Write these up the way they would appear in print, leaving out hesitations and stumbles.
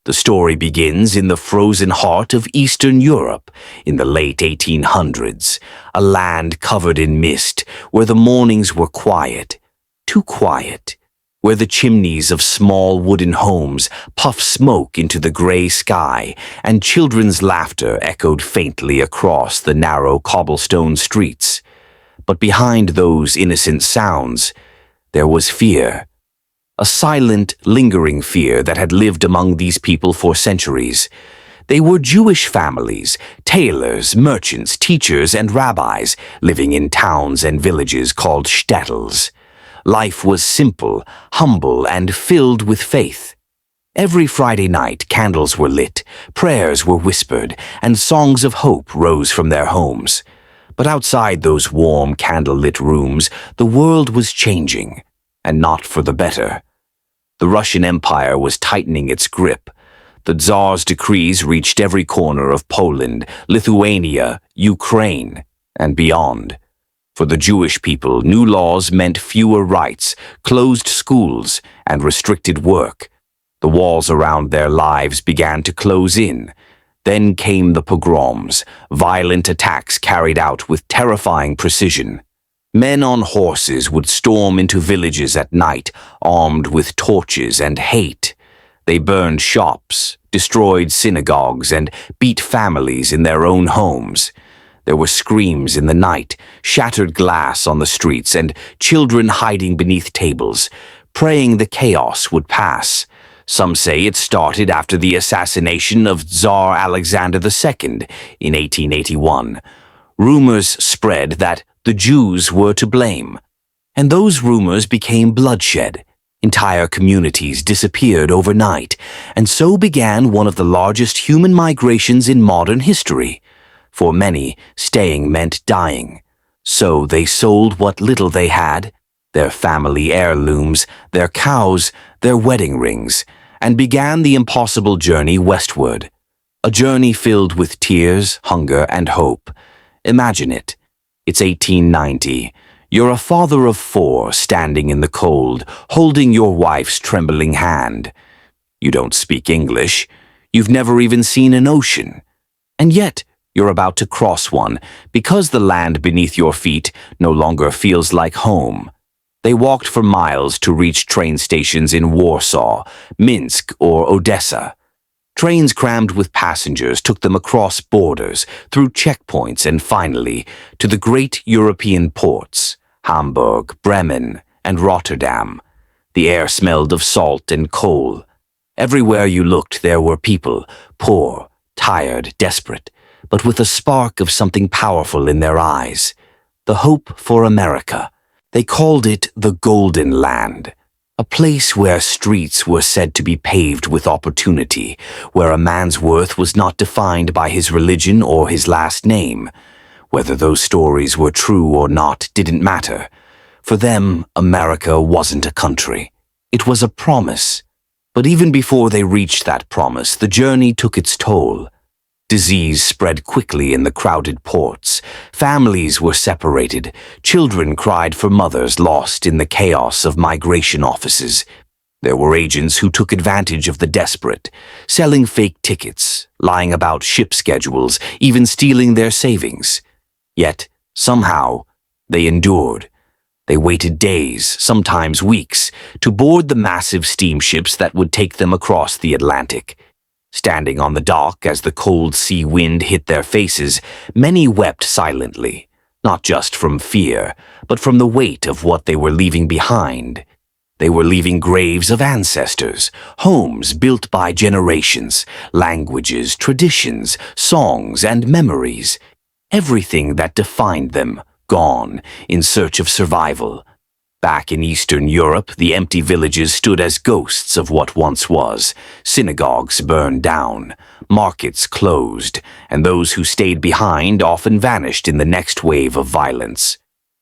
The story begins in the frozen heart of Eastern Europe in the late 1800s, a land covered in mist where the mornings were quiet, too quiet, where the chimneys of small wooden homes puffed smoke into the gray sky and children's laughter echoed faintly across the narrow cobblestone streets. But behind those innocent sounds, there was fear. A silent, lingering fear that had lived among these people for centuries. They were Jewish families, tailors, merchants, teachers, and rabbis living in towns and villages called shtetls. Life was simple, humble, and filled with faith. Every Friday night, candles were lit, prayers were whispered, and songs of hope rose from their homes. But outside those warm, candle-lit rooms, the world was changing, and not for the better. The Russian Empire was tightening its grip. The Tsar's decrees reached every corner of Poland, Lithuania, Ukraine, and beyond. For the Jewish people, new laws meant fewer rights, closed schools, and restricted work. The walls around their lives began to close in. Then came the pogroms, violent attacks carried out with terrifying precision. Men on horses would storm into villages at night, armed with torches and hate. They burned shops, destroyed synagogues, and beat families in their own homes. There were screams in the night, shattered glass on the streets, and children hiding beneath tables, praying the chaos would pass. Some say it started after the assassination of Tsar Alexander II in 1881. Rumors spread that the Jews were to blame, and those rumors became bloodshed. Entire communities disappeared overnight, and so began one of the largest human migrations in modern history. For many, staying meant dying. So they sold what little they had, their family heirlooms, their cows, their wedding rings, and began the impossible journey westward. A journey filled with tears, hunger, and hope. Imagine it. It's 1890. You're a father of 4 standing in the cold, holding your wife's trembling hand. You don't speak English. You've never even seen an ocean. And yet, you're about to cross one because the land beneath your feet no longer feels like home. They walked for miles to reach train stations in Warsaw, Minsk, or Odessa. Trains crammed with passengers took them across borders, through checkpoints, and finally to the great European ports, Hamburg, Bremen, and Rotterdam. The air smelled of salt and coal. Everywhere you looked there were people, poor, tired, desperate, but with a spark of something powerful in their eyes. The hope for America. They called it the Golden Land. A place where streets were said to be paved with opportunity, where a man's worth was not defined by his religion or his last name. Whether those stories were true or not didn't matter. For them, America wasn't a country. It was a promise. But even before they reached that promise, the journey took its toll. Disease spread quickly in the crowded ports. Families were separated. Children cried for mothers lost in the chaos of migration offices. There were agents who took advantage of the desperate, selling fake tickets, lying about ship schedules, even stealing their savings. Yet, somehow, they endured. They waited days, sometimes weeks, to board the massive steamships that would take them across the Atlantic. Standing on the dock as the cold sea wind hit their faces, many wept silently, not just from fear, but from the weight of what they were leaving behind. They were leaving graves of ancestors, homes built by generations, languages, traditions, songs, and memories. Everything that defined them, gone, in search of survival. Back in Eastern Europe, the empty villages stood as ghosts of what once was. Synagogues burned down, markets closed, and those who stayed behind often vanished in the next wave of violence.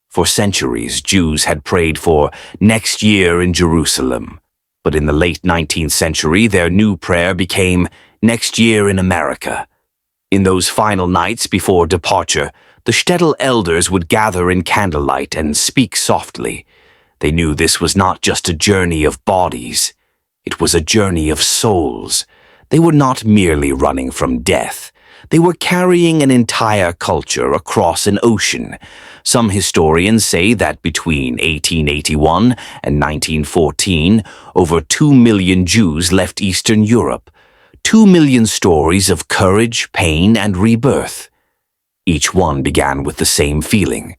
For centuries, Jews had prayed for next year in Jerusalem. But in the late 19th century, their new prayer became next year in America. In those final nights before departure, the shtetl elders would gather in candlelight and speak softly. They knew this was not just a journey of bodies. It was a journey of souls. They were not merely running from death. They were carrying an entire culture across an ocean. Some historians say that between 1881 and 1914, over 2 million Jews left Eastern Europe. 2 million stories of courage, pain, and rebirth. Each one began with the same feeling: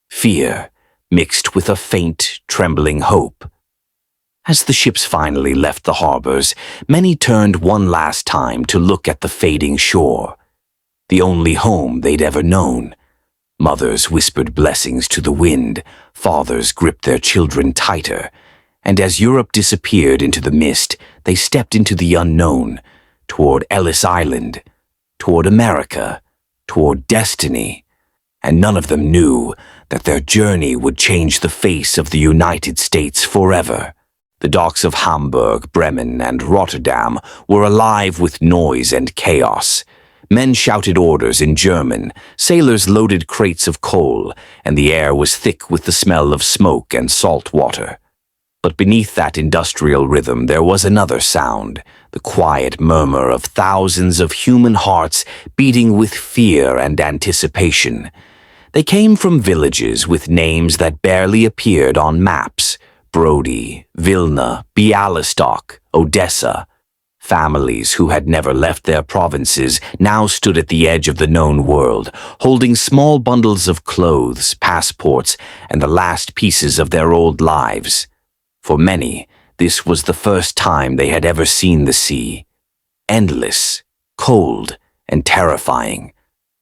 fear, mixed with a faint, trembling hope. As the ships finally left the harbors, many turned one last time to look at the fading shore, the only home they'd ever known. Mothers whispered blessings to the wind, fathers gripped their children tighter, and as Europe disappeared into the mist, they stepped into the unknown, toward Ellis Island, toward America, toward destiny. And none of them knew that their journey would change the face of the United States forever. The docks of Hamburg, Bremen, and Rotterdam were alive with noise and chaos. Men shouted orders in German, sailors loaded crates of coal, and the air was thick with the smell of smoke and salt water. But beneath that industrial rhythm there was another sound, the quiet murmur of thousands of human hearts beating with fear and anticipation. They came from villages with names that barely appeared on maps: Brody, Vilna, Bialystok, Odessa. Families who had never left their provinces now stood at the edge of the known world, holding small bundles of clothes, passports, and the last pieces of their old lives. For many, this was the first time they had ever seen the sea. Endless, cold, and terrifying.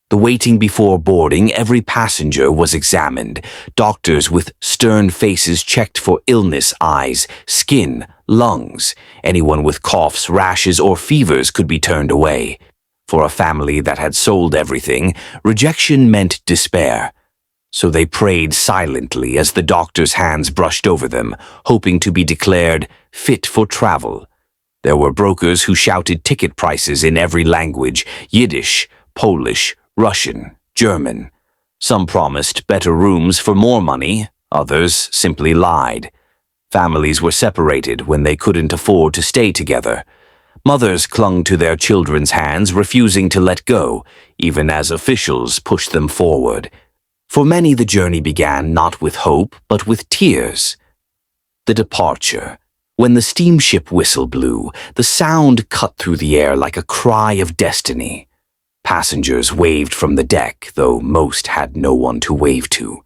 The waiting before boarding, every passenger was examined. Doctors with stern faces checked for illness, eyes, skin, lungs. Anyone with coughs, rashes, or fevers could be turned away. For a family that had sold everything, rejection meant despair. So they prayed silently as the doctor's hands brushed over them, hoping to be declared fit for travel. There were brokers who shouted ticket prices in every language: Yiddish, Polish, Russian, German. Some promised better rooms for more money, others simply lied. Families were separated when they couldn't afford to stay together. Mothers clung to their children's hands, refusing to let go, even as officials pushed them forward. For many, the journey began not with hope, but with tears. The departure. When the steamship whistle blew, the sound cut through the air like a cry of destiny. Passengers waved from the deck, though most had no one to wave to.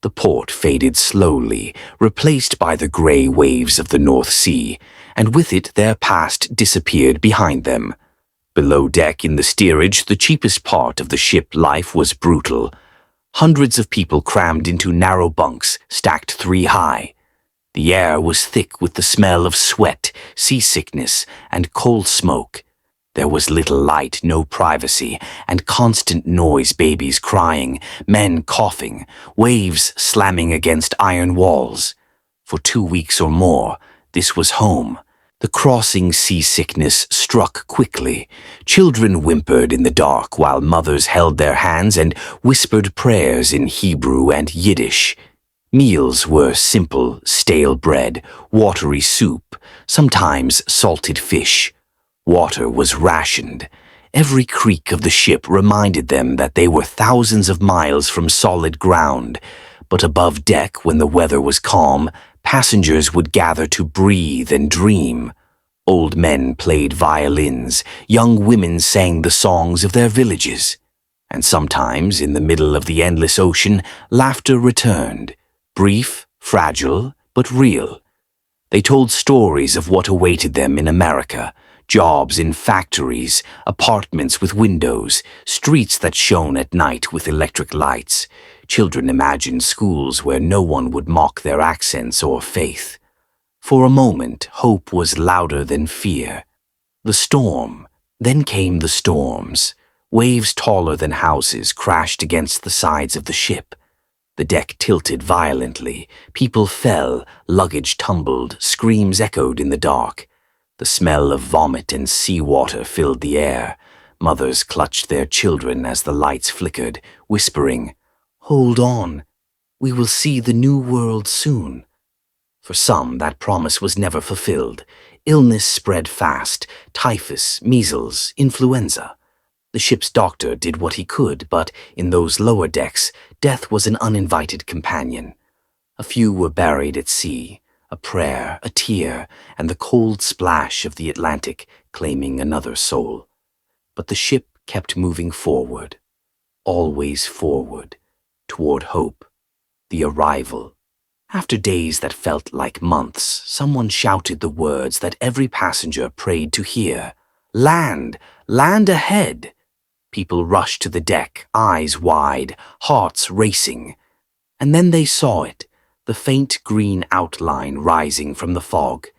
The port faded slowly, replaced by the gray waves of the North Sea, and with it their past disappeared behind them. Below deck in the steerage, the cheapest part of the ship life was brutal. Hundreds of people crammed into narrow bunks, stacked 3 high. The air was thick with the smell of sweat, seasickness, and coal smoke. There was little light, no privacy, and constant noise: babies crying, men coughing, waves slamming against iron walls. For 2 weeks or more, this was home. The crossing seasickness struck quickly. Children whimpered in the dark while mothers held their hands and whispered prayers in Hebrew and Yiddish. Meals were simple, stale bread, watery soup, sometimes salted fish. Water was rationed. Every creak of the ship reminded them that they were thousands of miles from solid ground. But above deck, when the weather was calm, passengers would gather to breathe and dream. Old men played violins, young women sang the songs of their villages. And sometimes, in the middle of the endless ocean, laughter returned, brief, fragile, but real. They told stories of what awaited them in America: jobs in factories, apartments with windows, streets that shone at night with electric lights. Children imagined schools where no one would mock their accents or faith. For a moment, hope was louder than fear. The storm. Then came the storms. Waves taller than houses crashed against the sides of the ship. The deck tilted violently. People fell, luggage tumbled, screams echoed in the dark. The smell of vomit and seawater filled the air. Mothers clutched their children as the lights flickered, whispering, "Hold on, we will see the new world soon." For some, that promise was never fulfilled. Illness spread fast: typhus, measles, influenza. The ship's doctor did what he could, but in those lower decks, death was an uninvited companion. A few were buried at sea, a prayer, a tear, and the cold splash of the Atlantic claiming another soul. But the ship kept moving forward, always forward, toward hope, the arrival. After days that felt like months, someone shouted the words that every passenger prayed to hear. "Land! Land ahead!" People rushed to the deck, eyes wide, hearts racing. And then they saw it, the faint green outline rising from the fog,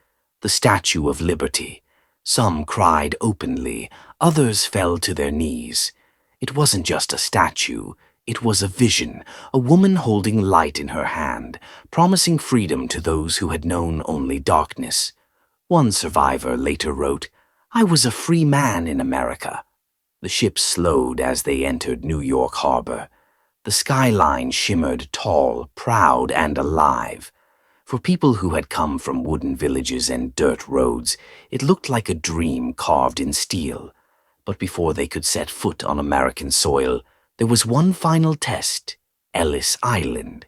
the Statue of Liberty. Some cried openly, others fell to their knees. It wasn't just a statue, it was a vision, a woman holding light in her hand, promising freedom to those who had known only darkness. One survivor later wrote, "I was a free man in America." The ship slowed as they entered New York Harbor. The skyline shimmered tall, proud, and alive. For people who had come from wooden villages and dirt roads, it looked like a dream carved in steel. But before they could set foot on American soil, there was one final test: Ellis Island.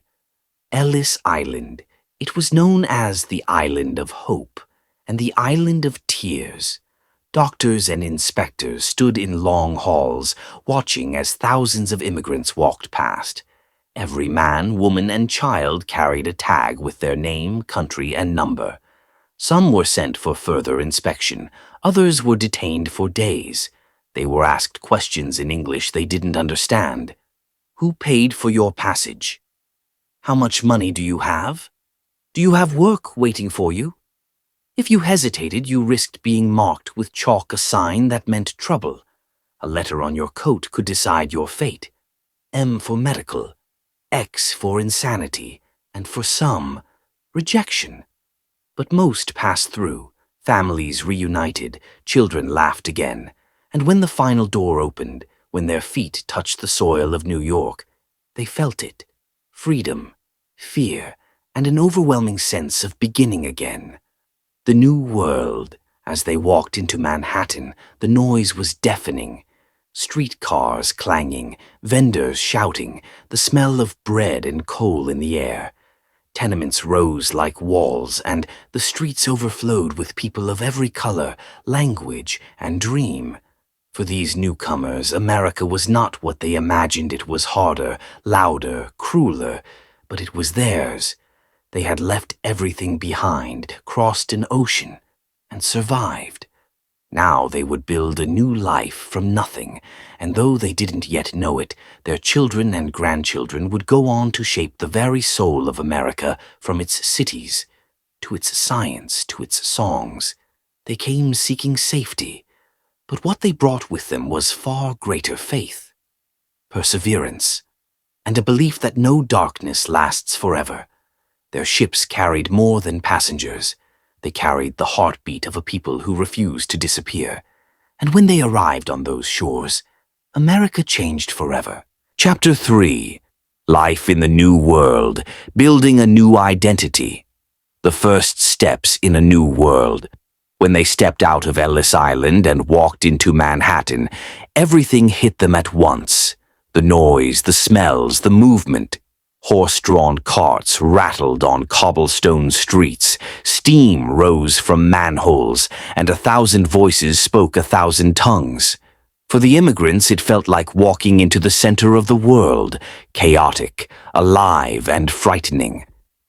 Ellis Island. It was known as the Island of Hope and the Island of Tears. Doctors and inspectors stood in long halls, watching as thousands of immigrants walked past. Every man, woman, and child carried a tag with their name, country, and number. Some were sent for further inspection. Others were detained for days. They were asked questions in English they didn't understand. Who paid for your passage? How much money do you have? Do you have work waiting for you? If you hesitated, you risked being marked with chalk a sign that meant trouble. A letter on your coat could decide your fate. M for medical, X for insanity, and for some, rejection. But most passed through. Families reunited, children laughed again. And when the final door opened, when their feet touched the soil of New York, they felt it: freedom, fear, and an overwhelming sense of beginning again. The new world. As they walked into Manhattan, the noise was deafening. Streetcars clanging, vendors shouting, the smell of bread and coal in the air. Tenements rose like walls, and the streets overflowed with people of every color, language, and dream. For these newcomers, America was not what they imagined. It was harder, louder, crueler, but it was theirs. They had left everything behind, crossed an ocean, and survived. Now they would build a new life from nothing, and though they didn't yet know it, their children and grandchildren would go on to shape the very soul of America, from its cities, to its science, to its songs. They came seeking safety, but what they brought with them was far greater faith, perseverance, and a belief that no darkness lasts forever. Their ships carried more than passengers. They carried the heartbeat of a people who refused to disappear. And when they arrived on those shores, America changed forever. Chapter 3. Life in the New World, Building a New Identity. The first steps in a new world. When they stepped out of Ellis Island and walked into Manhattan, everything hit them at once. The noise, the smells, the movement. Horse-drawn carts rattled on cobblestone streets, steam rose from manholes, and 1,000 voices spoke 1,000 tongues. For the immigrants, it felt like walking into the center of the world, chaotic, alive, and frightening.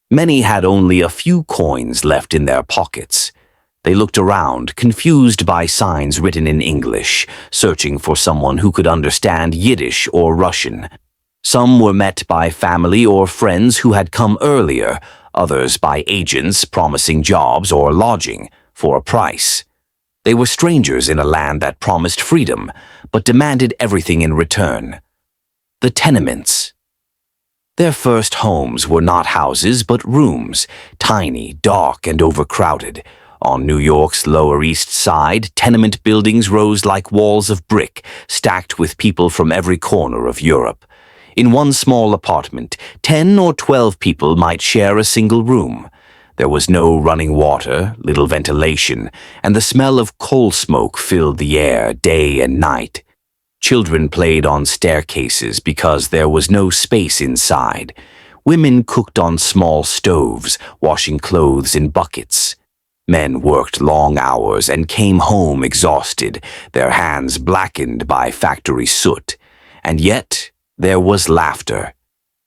Many had only a few coins left in their pockets. They looked around, confused by signs written in English, searching for someone who could understand Yiddish or Russian. Some were met by family or friends who had come earlier, others by agents promising jobs or lodging for a price. They were strangers in a land that promised freedom, but demanded everything in return. The tenements. Their first homes were not houses but rooms, tiny, dark, and overcrowded. On New York's Lower East Side, tenement buildings rose like walls of brick, stacked with people from every corner of Europe. In one small apartment, 10 or 12 people might share a single room. There was no running water, little ventilation, and the smell of coal smoke filled the air day and night. Children played on staircases because there was no space inside. Women cooked on small stoves, washing clothes in buckets. Men worked long hours and came home exhausted, their hands blackened by factory soot. And yet, there was laughter.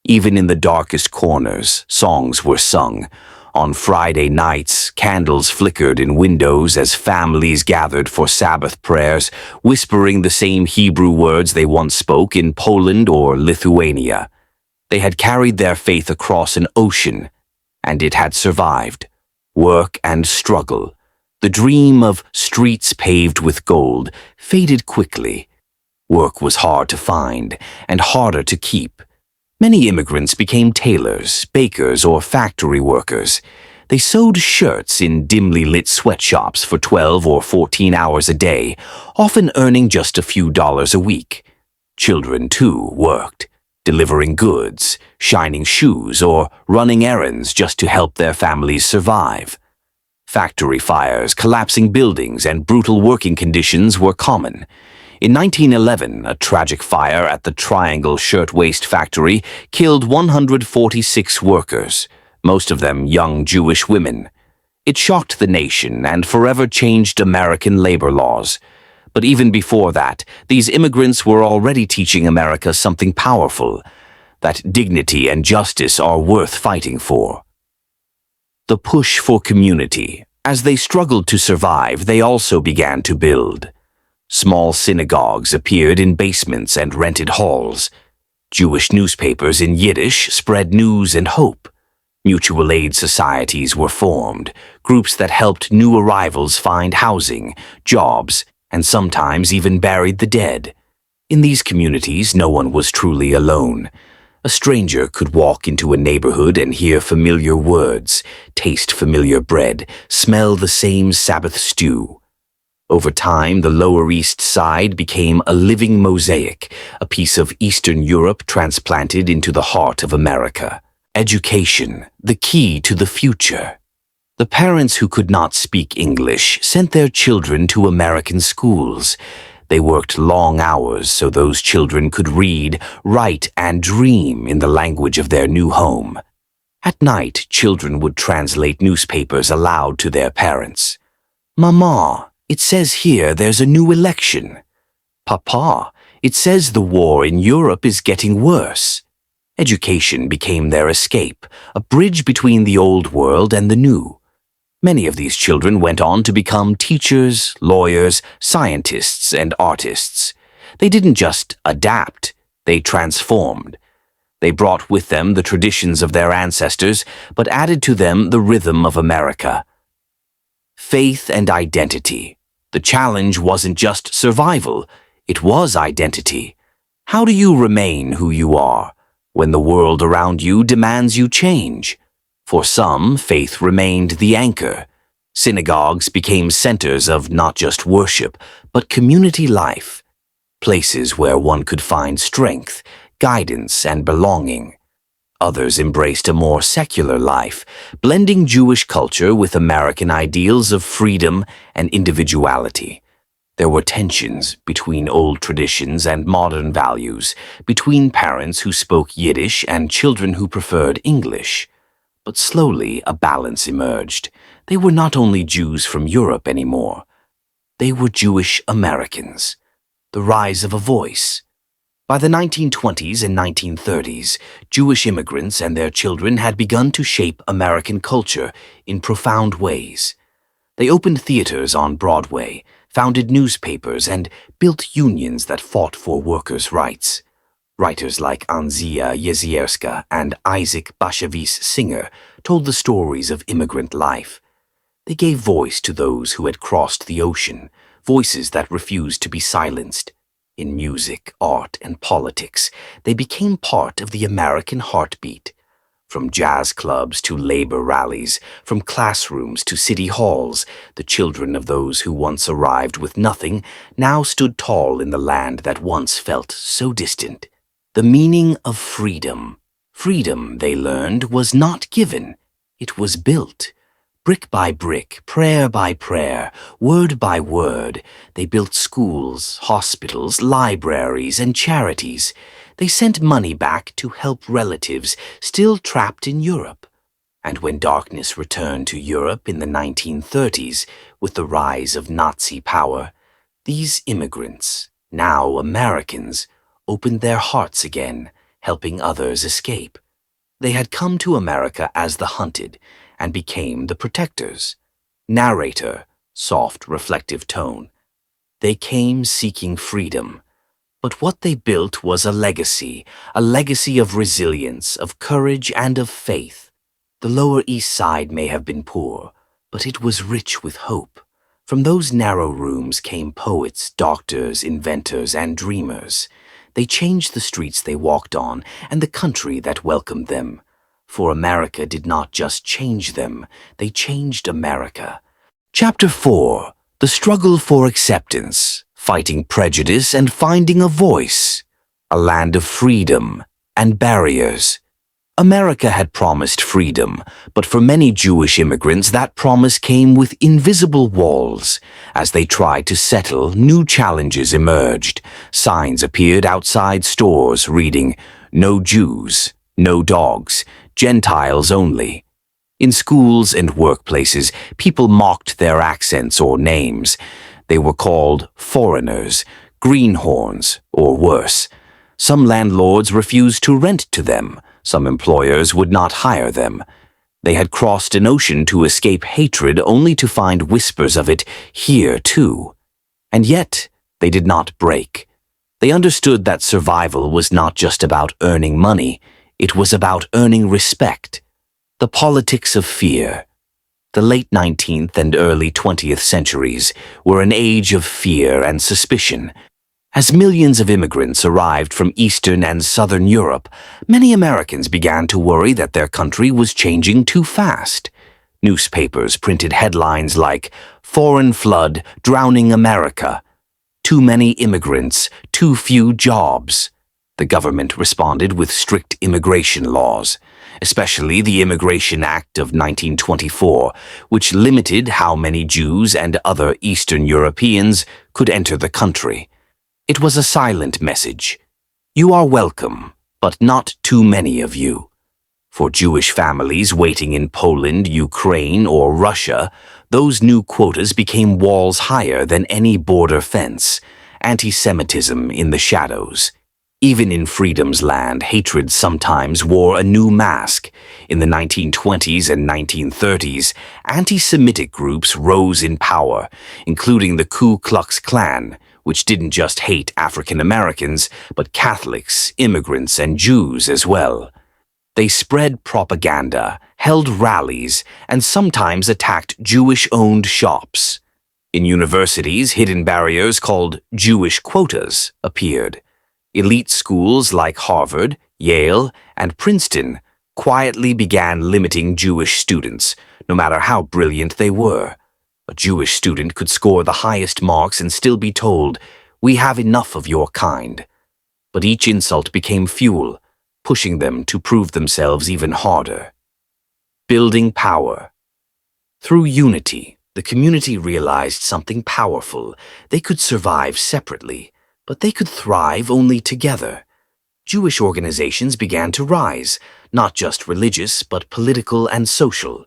Even in the darkest corners, songs were sung. On Friday nights, candles flickered in windows as families gathered for Sabbath prayers, whispering the same Hebrew words they once spoke in Poland or Lithuania. They had carried their faith across an ocean, and it had survived. Work and struggle. The dream of streets paved with gold faded quickly. Work was hard to find and harder to keep. Many immigrants became tailors, bakers, or factory workers. They sewed shirts in dimly lit sweatshops for 12 or 14 hours a day, often earning just a few dollars a week. Children, too, worked, delivering goods, shining shoes, or running errands just to help their families survive. Factory fires, collapsing buildings, and brutal working conditions were common. In 1911, a tragic fire at the Triangle Shirtwaist Factory killed 146 workers, most of them young Jewish women. It shocked the nation and forever changed American labor laws. But even before that, these immigrants were already teaching America something powerful, that dignity and justice are worth fighting for. The push for community. As they struggled to survive, they also began to build. Small synagogues appeared in basements and rented halls. Jewish newspapers in Yiddish spread news and hope. Mutual aid societies were formed, groups that helped new arrivals find housing, jobs, and sometimes even buried the dead. In these communities, no one was truly alone. A stranger could walk into a neighborhood and hear familiar words, taste familiar bread, smell the same Sabbath stew. Over time, the Lower East Side became a living mosaic, a piece of Eastern Europe transplanted into the heart of America. Education, the key to the future. The parents who could not speak English sent their children to American schools. They worked long hours so those children could read, write, and dream in the language of their new home. At night, children would translate newspapers aloud to their parents. "Mama, it says here there's a new election." "Papa, it says the war in Europe is getting worse." Education became their escape, a bridge between the old world and the new. Many of these children went on to become teachers, lawyers, scientists, and artists. They didn't just adapt, they transformed. They brought with them the traditions of their ancestors, but added to them the rhythm of America. Faith and identity. The challenge wasn't just survival, it was identity. How do you remain who you are when the world around you demands you change? For some, faith remained the anchor. Synagogues became centers of not just worship, but community life, places where one could find strength, guidance, and belonging. Others embraced a more secular life, blending Jewish culture with American ideals of freedom and individuality. There were tensions between old traditions and modern values, between parents who spoke Yiddish and children who preferred English. But slowly a balance emerged. They were not only Jews from Europe anymore. They were Jewish Americans. The rise of a voice. By the 1920s and 1930s, Jewish immigrants and their children had begun to shape American culture in profound ways. They opened theaters on Broadway, founded newspapers, and built unions that fought for workers' rights. Writers like Anzia Jezierska and Isaac Bashevis Singer told the stories of immigrant life. They gave voice to those who had crossed the ocean, voices that refused to be silenced. In music, art, and politics, they became part of the American heartbeat. From jazz clubs to labor rallies, from classrooms to city halls, the children of those who once arrived with nothing now stood tall in the land that once felt so distant. The meaning of freedom. Freedom, they learned, was not given. It was built. Brick by brick, prayer by prayer, word by word, they built schools, hospitals, libraries, and charities. They sent money back to help relatives still trapped in Europe. And when darkness returned to Europe in the 1930s with the rise of Nazi power, these immigrants, now Americans, opened their hearts again, helping others escape. They had come to America as the hunted and became the protectors. Narrator, soft, reflective tone. They came seeking freedom. But what they built was a legacy of resilience, of courage, and of faith. The Lower East Side may have been poor, but it was rich with hope. From those narrow rooms came poets, doctors, inventors, and dreamers. They changed the streets they walked on and the country that welcomed them. For America did not just change them, they changed America. Chapter 4. The Struggle for Acceptance, Fighting Prejudice and Finding a Voice. A Land of Freedom and Barriers. America had promised freedom, but for many Jewish immigrants that promise came with invisible walls. As they tried to settle, new challenges emerged. Signs appeared outside stores reading, "No Jews, no dogs, Gentiles only." In schools and workplaces, people mocked their accents or names. They were called foreigners, greenhorns, or worse. Some landlords refused to rent to them. Some employers would not hire them. They had crossed an ocean to escape hatred only to find whispers of it here too. And yet, they did not break. They understood that survival was not just about earning money. It was about earning respect. The politics of fear. The late 19th and early 20th centuries were an age of fear and suspicion. As millions of immigrants arrived from Eastern and Southern Europe, many Americans began to worry that their country was changing too fast. Newspapers printed headlines like, "Foreign Flood Drowning America," "Too many immigrants, too few jobs." The government responded with strict immigration laws, especially the Immigration Act of 1924, which limited how many Jews and other Eastern Europeans could enter the country. It was a silent message. You are welcome, but not too many of you. For Jewish families waiting in Poland, Ukraine, or Russia, those new quotas became walls higher than any border fence, anti-Semitism in the shadows. Even in freedom's land, hatred sometimes wore a new mask. In the 1920s and 1930s, anti-Semitic groups rose in power, including the Ku Klux Klan, which didn't just hate African Americans, but Catholics, immigrants, and Jews as well. They spread propaganda, held rallies, and sometimes attacked Jewish-owned shops. In universities, hidden barriers called Jewish quotas appeared. Elite schools like Harvard, Yale, and Princeton quietly began limiting Jewish students, no matter how brilliant they were. A Jewish student could score the highest marks and still be told, "We have enough of your kind." But each insult became fuel, pushing them to prove themselves even harder. Building power. Through unity, the community realized something powerful. They could survive separately, but they could thrive only together. Jewish organizations began to rise, not just religious, but political and social.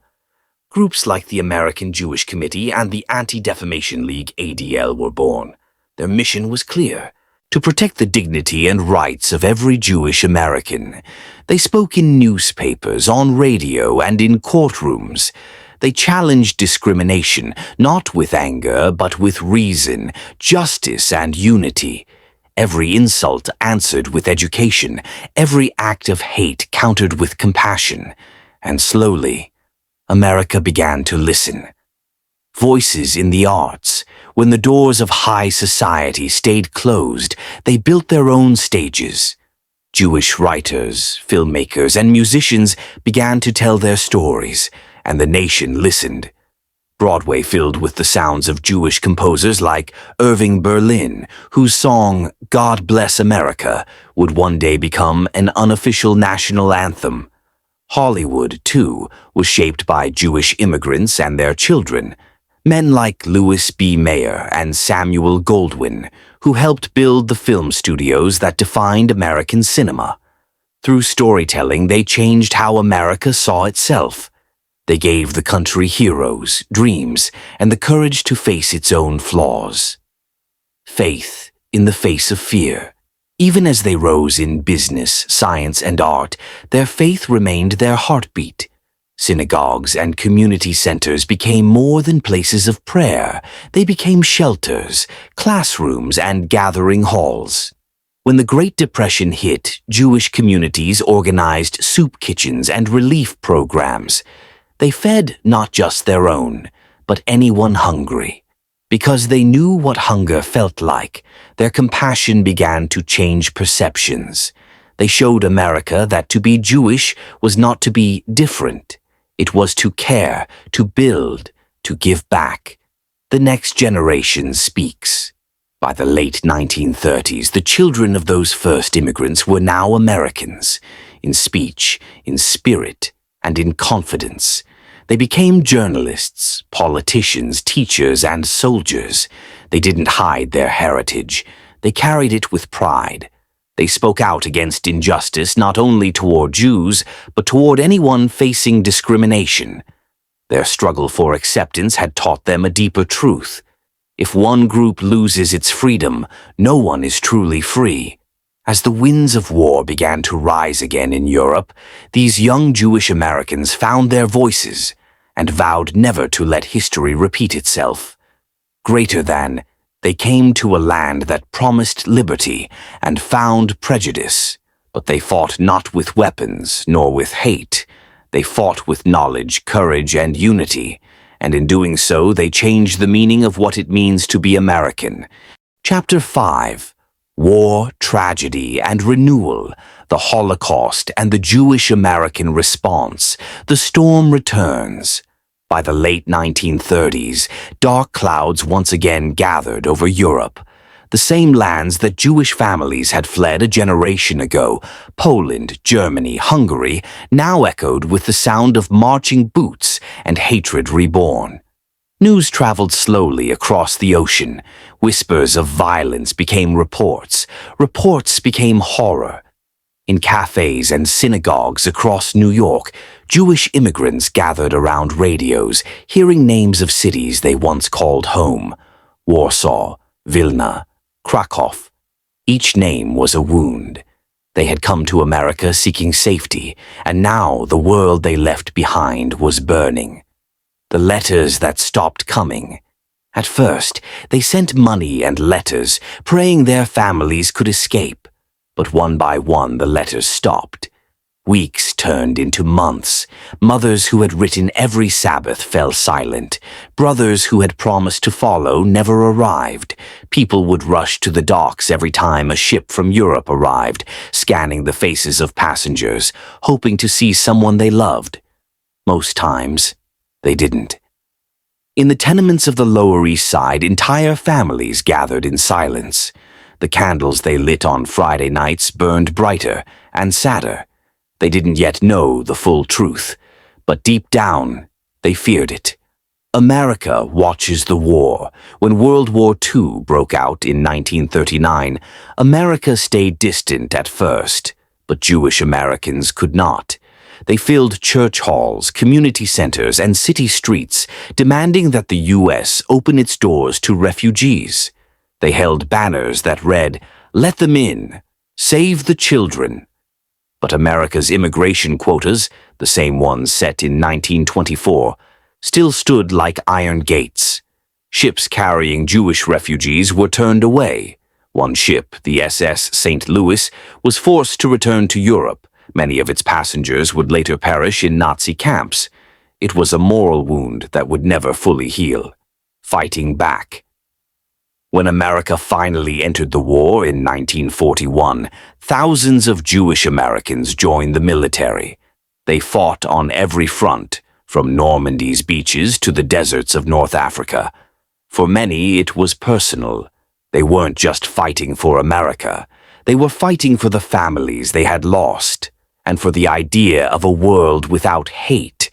Groups like the American Jewish Committee and the Anti-Defamation League ADL were born. Their mission was clear: to protect the dignity and rights of every Jewish American. They spoke in newspapers, on radio, and in courtrooms. They challenged discrimination, not with anger, but with reason, justice, and unity. Every insult answered with education, every act of hate countered with compassion. And slowly, America began to listen. Voices in the arts. When the doors of high society stayed closed, they built their own stages. Jewish writers, filmmakers, and musicians began to tell their stories, and the nation listened. Broadway filled with the sounds of Jewish composers like Irving Berlin, whose song "God Bless America" would one day become an unofficial national anthem. Hollywood, too, was shaped by Jewish immigrants and their children, men like Louis B. Mayer and Samuel Goldwyn, who helped build the film studios that defined American cinema. Through storytelling, they changed how America saw itself. They gave the country heroes, dreams, and the courage to face its own flaws. Faith in the face of fear. Even as they rose in business, science, and art, their faith remained their heartbeat. Synagogues and community centers became more than places of prayer. They became shelters, classrooms, and gathering halls. When the Great Depression hit, Jewish communities organized soup kitchens and relief programs. They fed not just their own, but anyone hungry. Because they knew what hunger felt like, their compassion began to change perceptions. They showed America that to be Jewish was not to be different. It was to care, to build, to give back. The next generation speaks. By the late 1930s, the children of those first immigrants were now Americans, in speech, in spirit, and in confidence. They became journalists, politicians, teachers, and soldiers. They didn't hide their heritage. They carried it with pride. They spoke out against injustice not only toward Jews, but toward anyone facing discrimination. Their struggle for acceptance had taught them a deeper truth. If one group loses its freedom, no one is truly free. As the winds of war began to rise again in Europe, these young Jewish Americans found their voices and vowed never to let history repeat itself. Greater than, they came to a land that promised liberty and found prejudice, but they fought not with weapons nor with hate. They fought with knowledge, courage, and unity, and in doing so they changed the meaning of what it means to be American. Chapter 5. War, Tragedy, and Renewal, the Holocaust, and the Jewish American Response. The storm returns. By the late 1930s, dark clouds once again gathered over Europe. The same lands that Jewish families had fled a generation ago, Poland, Germany, Hungary, now echoed with the sound of marching boots and hatred reborn. News traveled slowly across the ocean. Whispers of violence became reports. Reports became horror. In cafes and synagogues across New York, Jewish immigrants gathered around radios, hearing names of cities they once called home. Warsaw, Vilna, Krakow. Each name was a wound. They had come to America seeking safety, and now the world they left behind was burning. The letters that stopped coming. At first, they sent money and letters, praying their families could escape. But one by one, the letters stopped. Weeks turned into months. Mothers who had written every Sabbath fell silent. Brothers who had promised to follow never arrived. People would rush to the docks every time a ship from Europe arrived, scanning the faces of passengers, hoping to see someone they loved. Most times, they didn't. In the tenements of the Lower East Side, entire families gathered in silence. The candles they lit on Friday nights burned brighter and sadder. They didn't yet know the full truth, but deep down, they feared it. America watches the war. When World War II broke out in 1939, America stayed distant at first, but Jewish Americans could not. They filled church halls, community centers, and city streets, demanding that the U.S. open its doors to refugees. They held banners that read, "Let them in, save the children." But America's immigration quotas, the same ones set in 1924, still stood like iron gates. Ships carrying Jewish refugees were turned away. One ship, the SS St. Louis, was forced to return to Europe. Many of its passengers would later perish in Nazi camps. It was a moral wound that would never fully heal. Fighting back. When America finally entered the war in 1941, thousands of Jewish Americans joined the military. They fought on every front, from Normandy's beaches to the deserts of North Africa. For many, it was personal. They weren't just fighting for America. They were fighting for the families they had lost. and for the idea of a world without hate.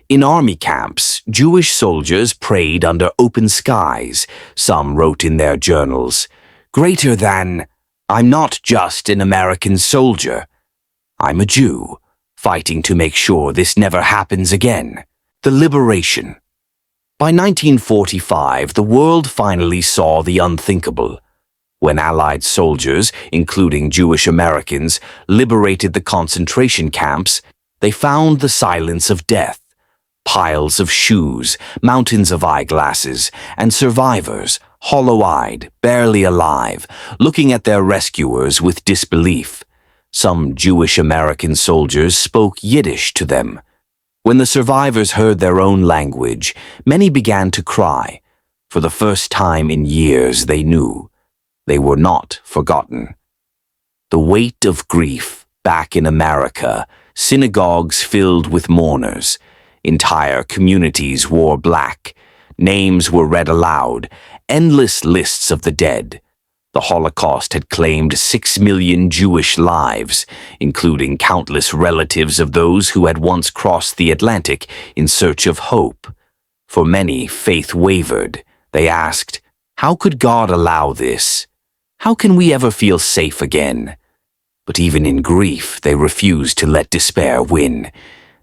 In army camps, Jewish soldiers prayed under open skies. Some wrote in their journals, "Greater than, I'm not just an American soldier. I'm a Jew, fighting to make sure this never happens again." The liberation. By 1945, the world finally saw the unthinkable. When Allied soldiers, including Jewish Americans, liberated the concentration camps, they found the silence of death. Piles of shoes, mountains of eyeglasses, and survivors, hollow-eyed, barely alive, looking at their rescuers with disbelief. Some Jewish American soldiers spoke Yiddish to them. When the survivors heard their own language, many began to cry. For the first time in years, they knew they were not forgotten. The weight of grief back in America, synagogues filled with mourners. Entire communities wore black. Names were read aloud, endless lists of the dead. The Holocaust had claimed 6 million Jewish lives, including countless relatives of those who had once crossed the Atlantic in search of hope. For many, faith wavered. They asked, "How could God allow this? How can we ever feel safe again?" But even in grief, they refused to let despair win.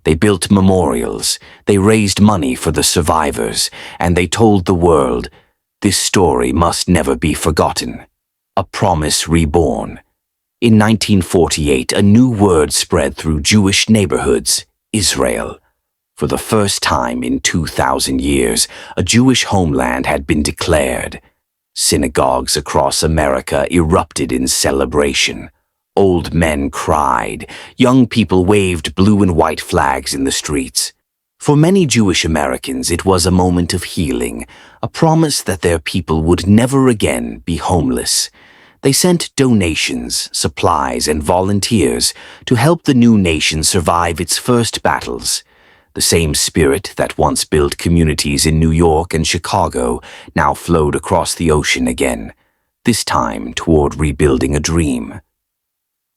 They built memorials, they raised money for the survivors, and they told the world, this story must never be forgotten. A promise reborn. In 1948, a new word spread through Jewish neighborhoods, Israel. For the first time in 2,000 years, a Jewish homeland had been declared. Synagogues across America erupted in celebration. Old men cried. Young people waved blue and white flags in the streets. For many Jewish Americans, it was a moment of healing, a promise that their people would never again be homeless. They sent donations, supplies, and volunteers to help the new nation survive its first battles. The same spirit that once built communities in New York and Chicago now flowed across the ocean again, this time toward rebuilding a dream.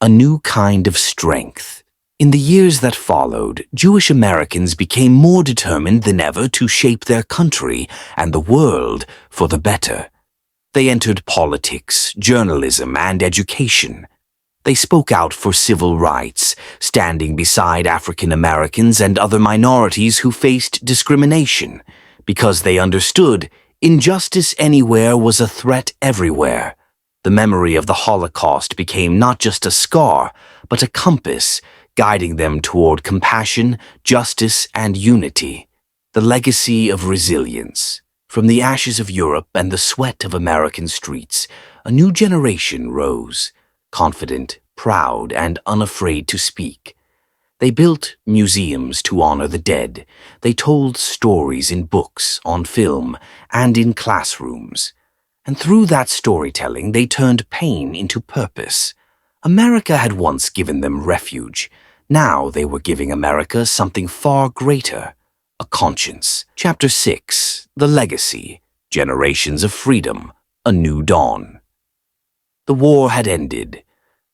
A new kind of strength. In the years that followed, Jewish Americans became more determined than ever to shape their country and the world for the better. They entered politics, journalism, and education. They spoke out for civil rights, standing beside African Americans and other minorities who faced discrimination, because they understood injustice anywhere was a threat everywhere. The memory of the Holocaust became not just a scar, but a compass, guiding them toward compassion, justice, and unity. The legacy of resilience. From the ashes of Europe and the sweat of American streets, a new generation rose, confident, proud, and unafraid to speak. They built museums to honor the dead. They told stories in books, on film, and in classrooms. And through that storytelling, they turned pain into purpose. America had once given them refuge. Now they were giving America something far greater, a conscience. Chapter 6, The Legacy, Generations of Freedom, A New Dawn. The war had ended.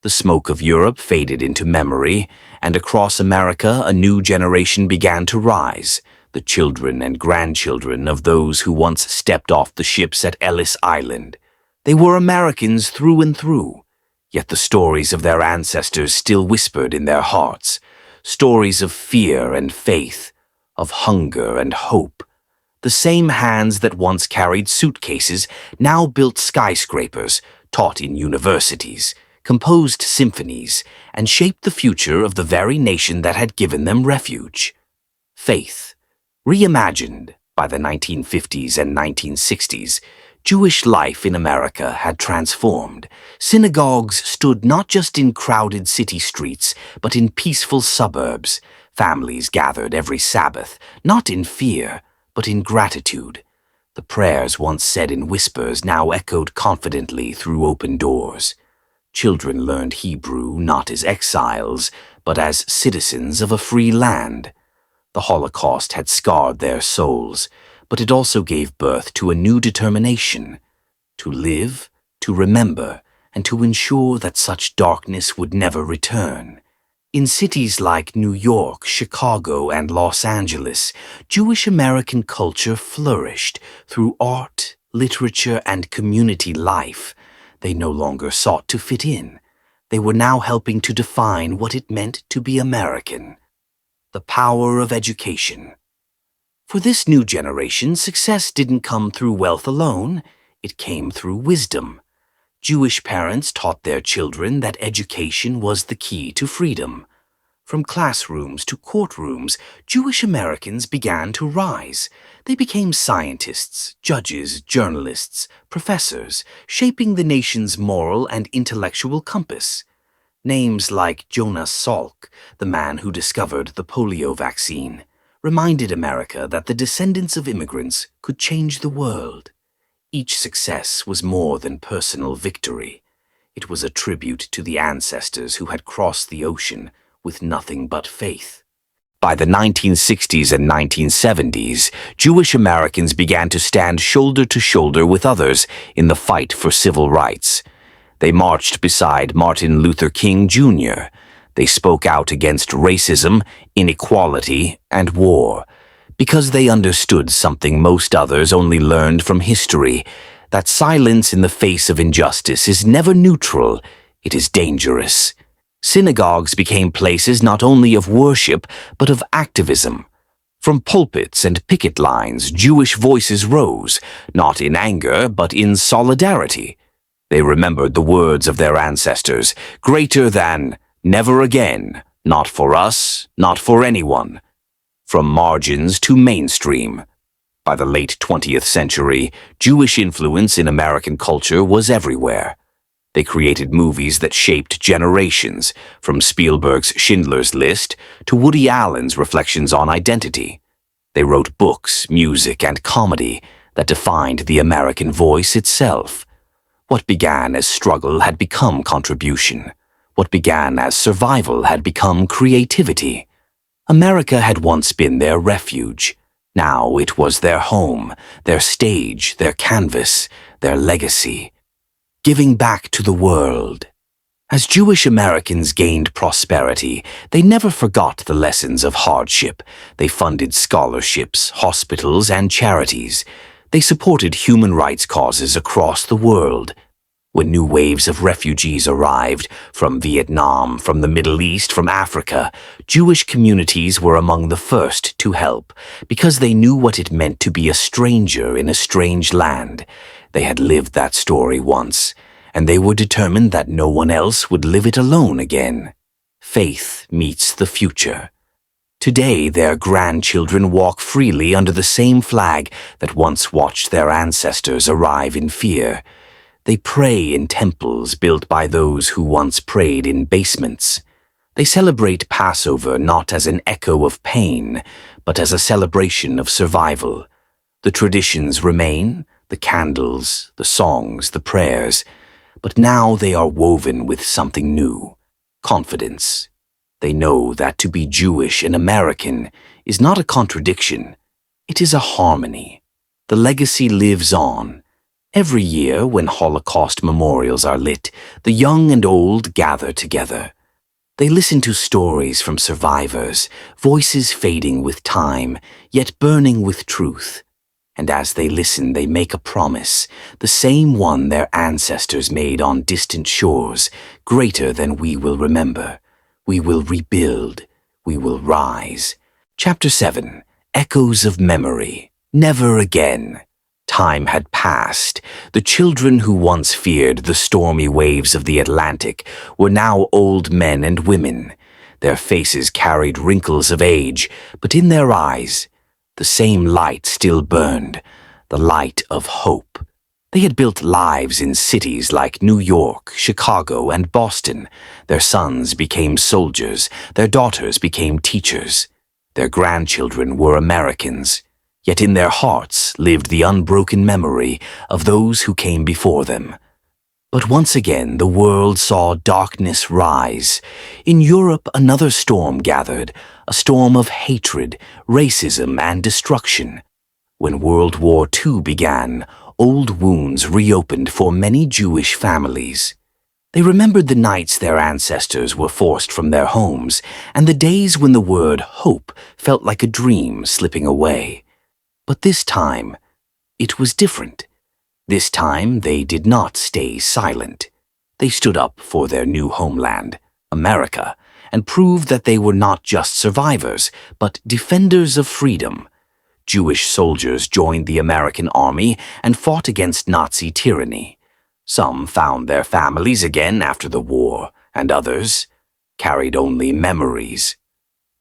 The smoke of Europe faded into memory, and across America a new generation began to rise. The children and grandchildren of those who once stepped off the ships at Ellis Island. They were Americans through and through, yet the stories of their ancestors still whispered in their hearts, stories of fear and faith, of hunger and hope. The same hands that once carried suitcases now built skyscrapers, taught in universities, composed symphonies, and shaped the future of the very nation that had given them refuge. Faith. Reimagined by the 1950s and 1960s, Jewish life in America had transformed. Synagogues stood not just in crowded city streets, but in peaceful suburbs. Families gathered every Sabbath, not in fear, but in gratitude. The prayers once said in whispers now echoed confidently through open doors. Children learned Hebrew not as exiles, but as citizens of a free land. The Holocaust had scarred their souls, but it also gave birth to a new determination, to live, to remember, and to ensure that such darkness would never return. In cities like New York, Chicago, and Los Angeles, Jewish American culture flourished through art, literature, and community life. They no longer sought to fit in. They were now helping to define what it meant to be American. The power of education. For this new generation, success didn't come through wealth alone, it came through wisdom. Jewish parents taught their children that education was the key to freedom. From classrooms to courtrooms, Jewish Americans began to rise. They became scientists, judges, journalists, professors, shaping the nation's moral and intellectual compass. Names like Jonas Salk, the man who discovered the polio vaccine, reminded America that the descendants of immigrants could change the world. Each success was more than personal victory. It was a tribute to the ancestors who had crossed the ocean with nothing but faith. By the 1960s and 1970s, Jewish Americans began to stand shoulder to shoulder with others in the fight for civil rights. They marched beside Martin Luther King Jr. They spoke out against racism, inequality, and war, because they understood something most others only learned from history, that silence in the face of injustice is never neutral, it is dangerous. Synagogues became places not only of worship, but of activism. From pulpits and picket lines, Jewish voices rose, not in anger, but in solidarity. They remembered the words of their ancestors, greater than, never again, not for us, not for anyone. From margins to mainstream. By the late 20th century, Jewish influence in American culture was everywhere. They created movies that shaped generations, from Spielberg's Schindler's List to Woody Allen's Reflections on Identity. They wrote books, music, and comedy that defined the American voice itself. What began as struggle had become contribution. What began as survival had become creativity. America had once been their refuge. Now it was their home, their stage, their canvas, their legacy. Giving back to the world. As Jewish Americans gained prosperity, they never forgot the lessons of hardship. They funded scholarships, hospitals, and charities. They supported human rights causes across the world. When new waves of refugees arrived, from Vietnam, from the Middle East, from Africa, Jewish communities were among the first to help, because they knew what it meant to be a stranger in a strange land. They had lived that story once, and they were determined that no one else would live it alone again. Faith meets the future. Today, their grandchildren walk freely under the same flag that once watched their ancestors arrive in fear. They pray in temples built by those who once prayed in basements. They celebrate Passover not as an echo of pain, but as a celebration of survival. The traditions remain, the candles, the songs, the prayers, but now they are woven with something new, confidence. They know that to be Jewish and American is not a contradiction, it is a harmony. The legacy lives on. Every year, when Holocaust memorials are lit, the young and old gather together. They listen to stories from survivors, voices fading with time, yet burning with truth. And as they listen, they make a promise, the same one their ancestors made on distant shores, greater than we will remember. We will rebuild. We will rise. Chapter 7. Echoes of Memory. Never again. Time had passed. The children who once feared the stormy waves of the Atlantic were now old men and women. Their faces carried wrinkles of age, but in their eyes, the same light still burned, the light of hope. They had built lives in cities like New York, Chicago, and Boston. Their sons became soldiers, their daughters became teachers. Their grandchildren were Americans, yet in their hearts lived the unbroken memory of those who came before them. But once again the world saw darkness rise. In Europe another storm gathered, a storm of hatred, racism, and destruction. When World War II began, old wounds reopened for many Jewish families. They remembered the nights their ancestors were forced from their homes, and the days when the word hope felt like a dream slipping away. But this time, it was different. This time, they did not stay silent. They stood up for their new homeland, America, and proved that they were not just survivors, but defenders of freedom. Jewish soldiers joined the American army and fought against Nazi tyranny. Some found their families again after the war, and others carried only memories,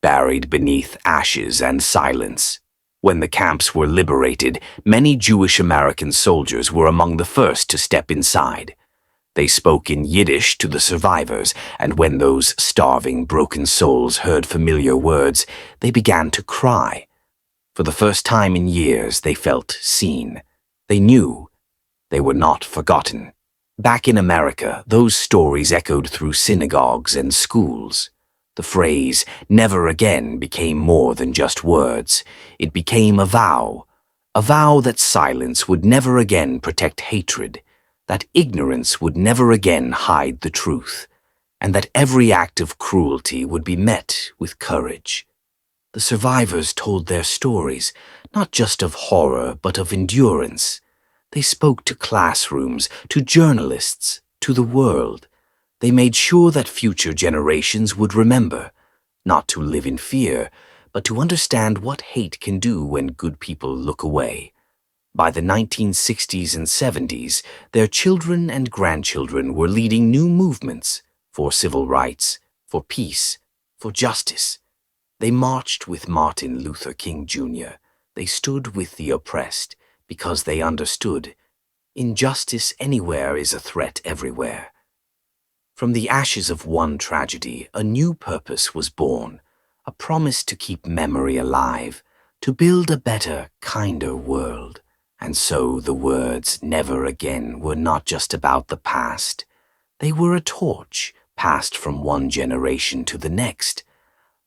buried beneath ashes and silence. When the camps were liberated, many Jewish American soldiers were among the first to step inside. They spoke in Yiddish to the survivors, and when those starving, broken souls heard familiar words, they began to cry. For the first time in years, they felt seen. They knew they were not forgotten. Back in America, those stories echoed through synagogues and schools. The phrase, "never again," became more than just words. It became a vow that silence would never again protect hatred, that ignorance would never again hide the truth, and that every act of cruelty would be met with courage. The survivors told their stories, not just of horror, but of endurance. They spoke to classrooms, to journalists, to the world. They made sure that future generations would remember, not to live in fear, but to understand what hate can do when good people look away. By the 1960s and 70s, their children and grandchildren were leading new movements for civil rights, for peace, for justice. They marched with Martin Luther King Jr. They stood with the oppressed because they understood injustice anywhere is a threat everywhere. From the ashes of one tragedy, a new purpose was born, a promise to keep memory alive, to build a better, kinder world. And so the words "never again" were not just about the past. They were a torch passed from one generation to the next,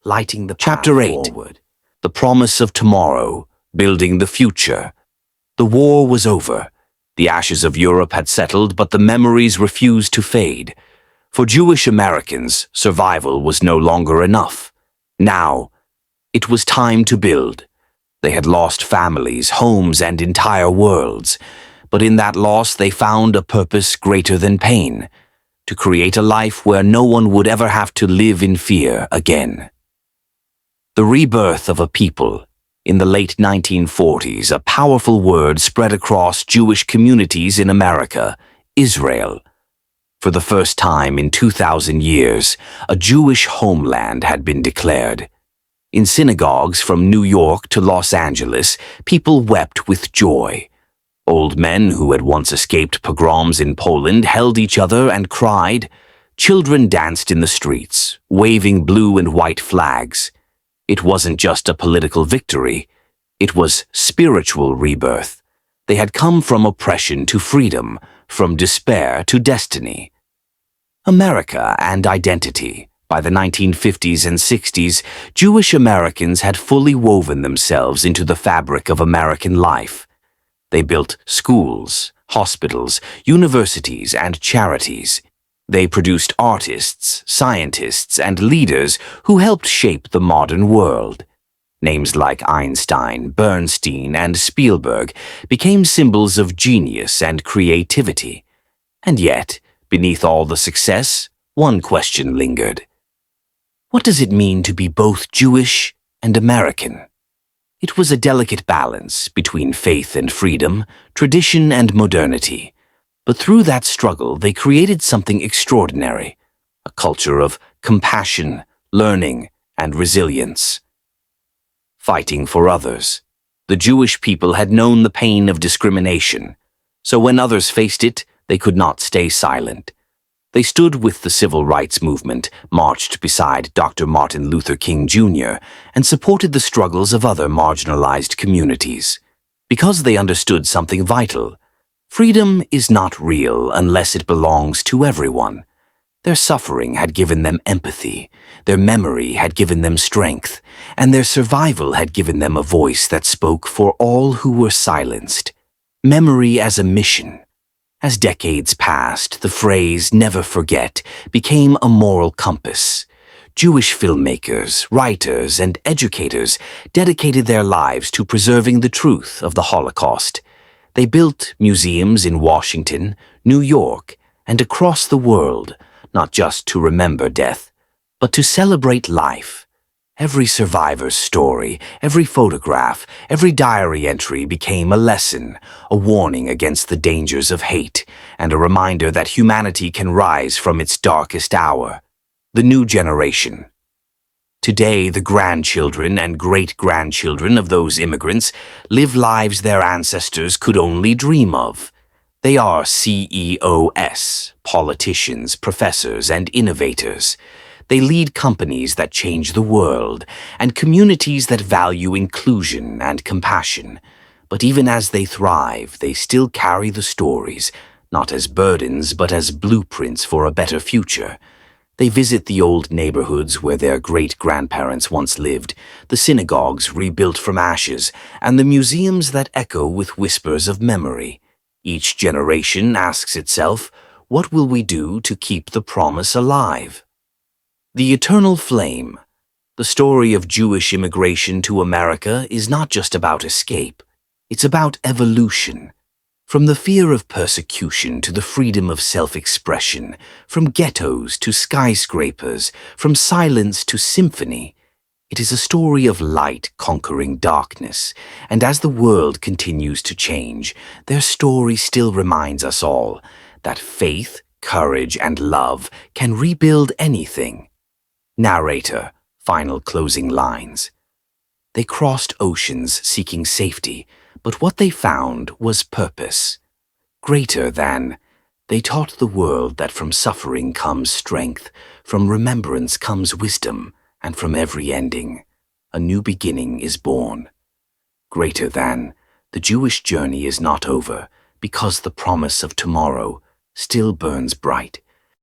lighting the path Chapter 8. forward. The promise of tomorrow, building the future. The war was over. The ashes of Europe had settled, but the memories refused to fade. For Jewish Americans, survival was no longer enough. Now, it was time to build. They had lost families, homes, and entire worlds, but in that loss they found a purpose greater than pain, to create a life where no one would ever have to live in fear again. The rebirth of a people. In the late 1940s, a powerful word spread across Jewish communities in America: Israel. For the first time in 2,000 years, a Jewish homeland had been declared. In synagogues from New York to Los Angeles, people wept with joy. Old men who had once escaped pogroms in Poland held each other and cried. Children danced in the streets, waving blue and white flags. It wasn't just a political victory. It was spiritual rebirth. They had come from oppression to freedom, from despair to destiny. America and identity. By the 1950s and 60s, Jewish Americans had fully woven themselves into the fabric of American life. They built schools, hospitals, universities, and charities. They produced artists, scientists, and leaders who helped shape the modern world. Names like Einstein, Bernstein, and Spielberg became symbols of genius and creativity. And yet, beneath all the success, one question lingered. What does it mean to be both Jewish and American? It was a delicate balance between faith and freedom, tradition and modernity. But through that struggle, they created something extraordinary, a culture of compassion, learning, and resilience. Fighting for others. The Jewish people had known the pain of discrimination, so when others faced it, they could not stay silent. They stood with the civil rights movement, marched beside Dr. Martin Luther King Jr., and supported the struggles of other marginalized communities. Because they understood something vital. Freedom is not real unless it belongs to everyone. Their suffering had given them empathy, their memory had given them strength, and their survival had given them a voice that spoke for all who were silenced. Memory as a mission. As decades passed, the phrase "never forget" became a moral compass. Jewish filmmakers, writers, and educators dedicated their lives to preserving the truth of the Holocaust. They built museums in Washington, New York, and across the world, not just to remember death, but to celebrate life. Every survivor's story, every photograph, every diary entry became a lesson, a warning against the dangers of hate, and a reminder that humanity can rise from its darkest hour. The new generation. Today, the grandchildren and great-grandchildren of those immigrants live lives their ancestors could only dream of. They are CEOs, politicians, professors, and innovators. They lead companies that change the world and communities that value inclusion and compassion. But even as they thrive, they still carry the stories, not as burdens but as blueprints for a better future. They visit the old neighborhoods where their great-grandparents once lived, the synagogues rebuilt from ashes, and the museums that echo with whispers of memory. Each generation asks itself, what will we do to keep the promise alive? The Eternal Flame. The story of Jewish immigration to America is not just about escape. It's about evolution. From the fear of persecution to the freedom of self-expression, from ghettos to skyscrapers, from silence to symphony, it is a story of light conquering darkness, and as the world continues to change, their story still reminds us all that faith, courage, and love can rebuild anything. Narrator, final closing lines. They crossed oceans seeking safety, but what they found was purpose. Greater than, they taught the world that from suffering comes strength, from remembrance comes wisdom, and from every ending, a new beginning is born. Greater than, the Jewish journey is not over, because the promise of tomorrow still burns bright.